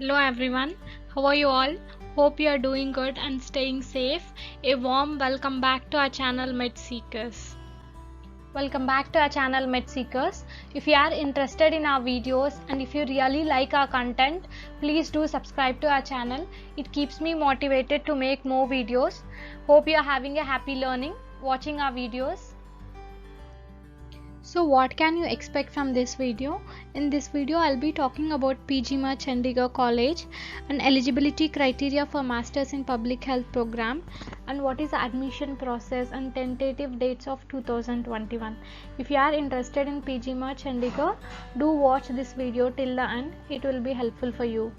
Hello everyone, how are you all? Hope you are doing good and staying safe. A warm welcome back to our channel MedSeekers. Welcome back to our channel MedSeekers. If you are interested in our videos and if you really like our content, please do subscribe to our channel. It keeps me motivated to make more videos. Hope you are having a happy learning watching our videos. So what can you expect from this video? In this video I'll be talking about PGMA Chandigarh College and eligibility criteria for Masters in Public Health program and what is the admission process and tentative dates of 2021. If you are interested in PGMA Chandigarh, do watch this video till the end. It will be helpful for you.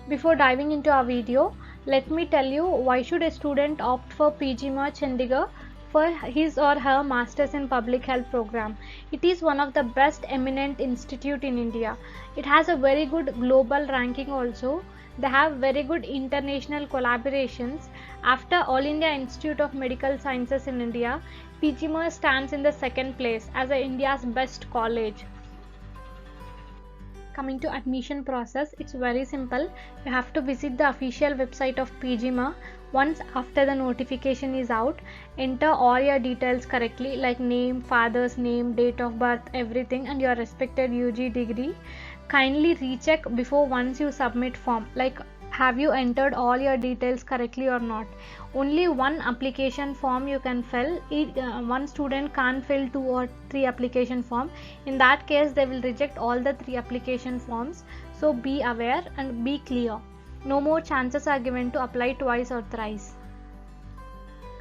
Before diving into our video, let me tell you why should a student opt for PGMA Chandigarh for his or her Masters in Public Health program. It is one of the best eminent institute in India. It has a very good global ranking also. They have very good international collaborations. After All India Institute of Medical Sciences in India, PGMA stands in the second place as India's best college. Coming to admission process, it's very simple. You have to visit the official website of PGMA. Once after the notification is out, enter all your details correctly like name, father's name, date of birth, everything and your respected UG degree. Kindly recheck before once you submit form, like have you entered all your details correctly or not. Only one application form you can fill. One student can't fill 2 or 3 application form. In that case they will reject all the 3 application forms. So be aware and be clear. No more chances are given to apply twice or thrice.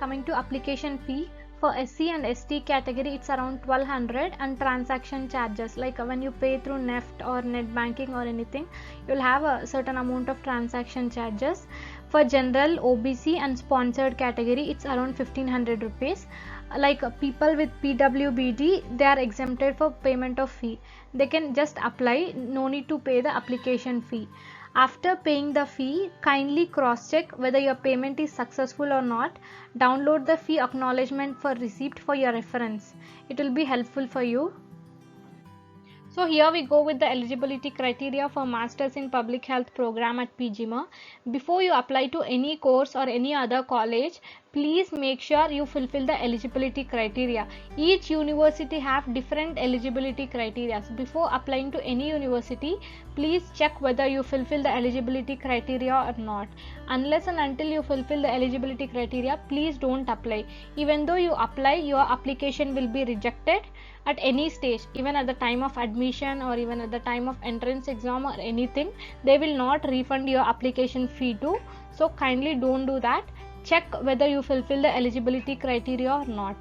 Coming to application fee, for SC and ST category it's around 1200 and transaction charges, like when you pay through NEFT or net banking or anything, you'll have a certain amount of transaction charges. For general, OBC and sponsored category it's around 1500 rupees. Like people with PWBD, they are exempted for payment of fee. They can just apply, no need to pay the application fee. After paying the fee, kindly cross-check whether your payment is successful or not. Download the fee acknowledgement for receipt for your reference. It will be helpful for you. So here we go with the eligibility criteria for Masters in Public Health program at PGMA. Before you apply to any course or any other college, please make sure you fulfill the eligibility criteria. Each university have different eligibility criteria. Before applying to any university, please check whether you fulfill the eligibility criteria or not. Unless and until you fulfill the eligibility criteria, please don't apply. Even though you apply, your application will be rejected at any stage, even at the time of admission or even at the time of entrance exam or anything. They will not refund your application fee too. So kindly don't do that. Check whether you fulfill the eligibility criteria or not.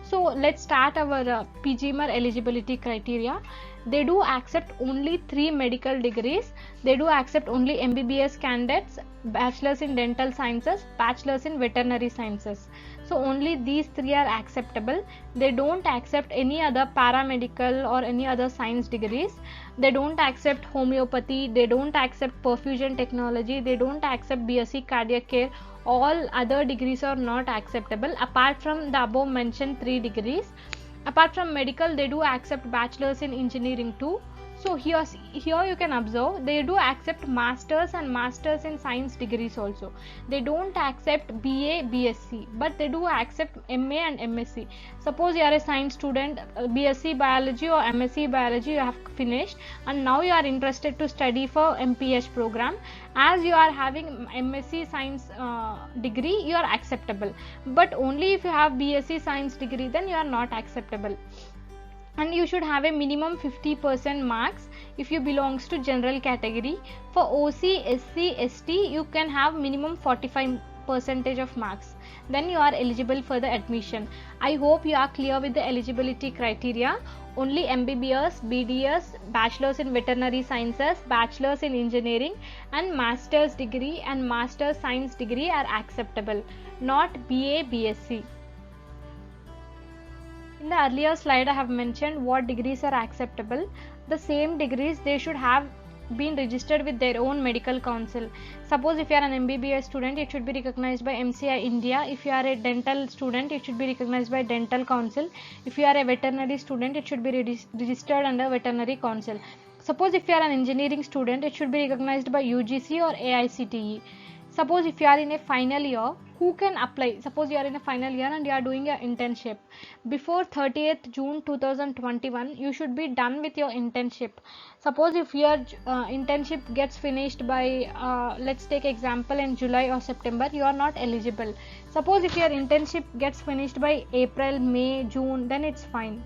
So let's start our PGMA eligibility criteria. They do accept only 3 medical degrees. They do accept only MBBS candidates, bachelors in dental sciences, bachelors in veterinary sciences. So only these 3 are acceptable. They don't accept any other paramedical or any other science degrees. They don't accept homeopathy. They don't accept perfusion technology. They don't accept BSc cardiac care. All other degrees are not acceptable apart from the above mentioned 3 degrees. Apart from medical, they do accept bachelors in engineering too. So here you can observe they do accept masters and masters in science degrees also. They don't accept BA, BSc, but they do accept MA and MSc. Suppose you are a science student, BSc biology or MSc biology you have finished and now you are interested to study for MPH program. As you are having MSc science degree, you are acceptable, but only if you have BSc science degree then you are not acceptable. And you should have a minimum 50% marks if you belongs to general category. For OC, SC, ST you can have minimum 45% of marks, then you are eligible for the admission. I hope you are clear with the eligibility criteria. Only MBBS, BDS, bachelors in veterinary sciences, bachelors in engineering and master's degree and master's science degree are acceptable, not BA, BSc. In the earlier slide I have mentioned what degrees are acceptable. The same degrees they should have been registered with their own medical council. Suppose if you are an MBBS student, it should be recognized by MCI India. If you are a dental student, it should be recognized by Dental Council. If you are a veterinary student, it should be registered under Veterinary Council. Suppose if you are an engineering student, it should be recognized by UGC or AICTE. Suppose if you are in a final year, who can apply? Suppose you are in a final year and you are doing your internship. Before 30th June 2021, you should be done with your internship. Suppose if your internship gets finished by, let's take example in July or September, you are not eligible. Suppose if your internship gets finished by April, May, June, then it's fine.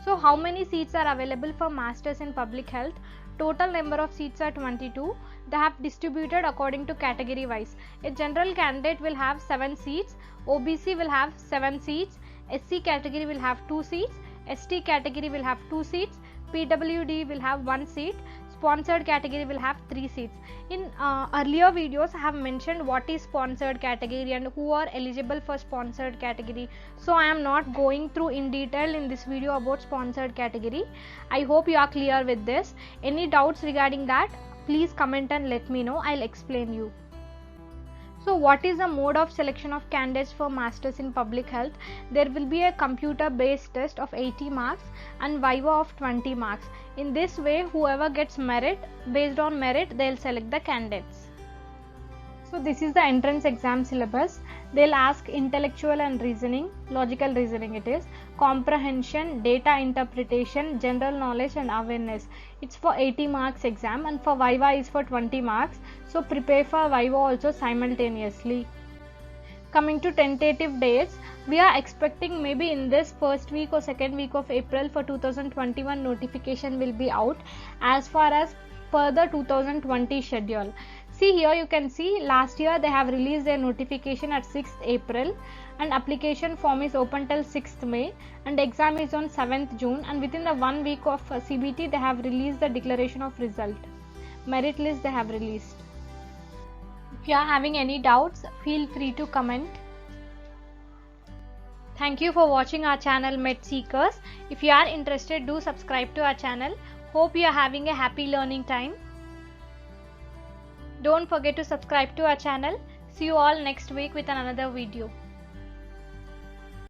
So how many seats are available for Masters in Public Health? Total number of seats are 22. They have distributed according to category wise. A general candidate will have 7 seats, OBC will have 7 seats, SC category will have 2 seats, ST category will have 2 seats, PWD will have 1 seat, sponsored category will have 3 seats. In earlier videos I have mentioned what is sponsored category and who are eligible for sponsored category, so I am not going through in detail in this video about sponsored category. I hope you are clear with this. Any doubts regarding that, please comment and let me know. I'll explain you. So what is the mode of selection of candidates for Masters in Public Health? There will be a computer based test of 80 marks and Viva of 20 marks. In this way, whoever gets merit, based on merit, they'll select the candidates. So this is the entrance exam syllabus. They'll ask intellectual and reasoning, logical reasoning it is, comprehension, data interpretation, general knowledge and awareness. It's for 80 marks exam and for Viva is for 20 marks. So prepare for Viva also simultaneously. Coming to tentative dates, we are expecting maybe in this first week or second week of April for 2021 notification will be out as far as per the 2020 schedule. See here you can see last year they have released their notification at 6th April and application form is open till 6th May and exam is on 7th June, and within the 1 week of CBT they have released the declaration of result. Merit list they have released. If you are having any doubts, feel free to comment. Thank you for watching our channel MedSeekers. If you are interested, do subscribe to our channel. Hope you are having a happy learning time. Don't forget to subscribe to our channel. See you all next week with another video.